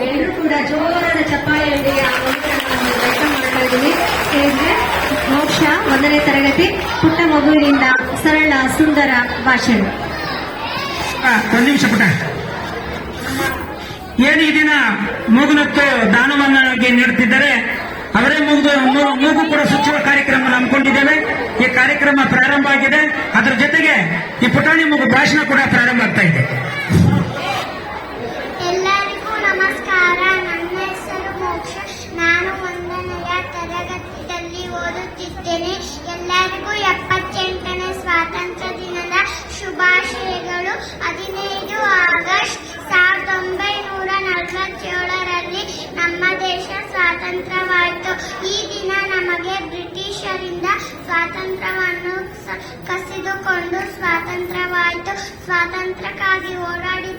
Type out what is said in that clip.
ಎಲ್ಲರೂ ಕೂಡ ಜೋರಾದ ಚಪ್ಪಾಳೆಯೊಂದಿಗೆ ವೆಲ್ಕಮ್ ಮಾಡ್ತಾ ಇದ್ದೀನಿ. ಮೋಕ್ಷ 1ನೇ ತರಗತಿ, ಪುಟ್ಟ ಮಗುವಿನಿಂದ ಸರಳ ಸುಂದರ ಭಾಷಣ. ಒಂದು ನಿಮಿಷ ಪುಟ್ಟ. ಏನು ಈ ದಿನ ಮೂಗುನತ್ತು ದಾನವನ್ನಾಗಿ ನೀಡುತ್ತಿದ್ದಾರೆ, ಅವರೇ ಮೂಗು ಕೂಡ ಸುಚ್ಚುವ ಕಾರ್ಯಕ್ರಮ ಹಮ್ಮಿಕೊಂಡಿದ್ದೇವೆ. ಈ ಕಾರ್ಯಕ್ರಮ ಪ್ರಾರಂಭ ಆಗಿದೆ, ಅದರ ಜೊತೆಗೆ ಈ ಪುಟಾಣಿ ಮೂಗು ಭಾಷಣ ಕೂಡ ಪ್ರಾರಂಭ ಆಗ್ತಾ ಇದೆ. ಎಲ್ಲರಿಗೂ ನಮಸ್ಕಾರ. ನನ್ನ ಹೆಸರು ಮೋಕ್ಷ. ನಾನು 1ನೇ ತರಗತಿಯಲ್ಲಿ ಓದುತ್ತಿದ್ದೇನೆ. ಎಲ್ಲರಿಗೂ 78ನೇ ಸ್ವಾತಂತ್ರ್ಯ ದಿನದ ಶುಭಾಶಯಗಳು. 15 ಆಗಸ್ಟ್ 1947ರಲ್ಲಿ ನಮ್ಮ ದೇಶ ಸ್ವಾತಂತ್ರ್ಯವಾಯಿತು. ಈ ದಿನ ನಮಗೆ ಬ್ರಿಟಿಷರಿಂದ ಸ್ವಾತಂತ್ರ್ಯವನ್ನು ಕಸಿದುಕೊಂಡು ಸ್ವಾತಂತ್ರ್ಯವಾಯಿತು. ಸ್ವಾತಂತ್ರ್ಯಕ್ಕಾಗಿ ಹೋರಾಡಿ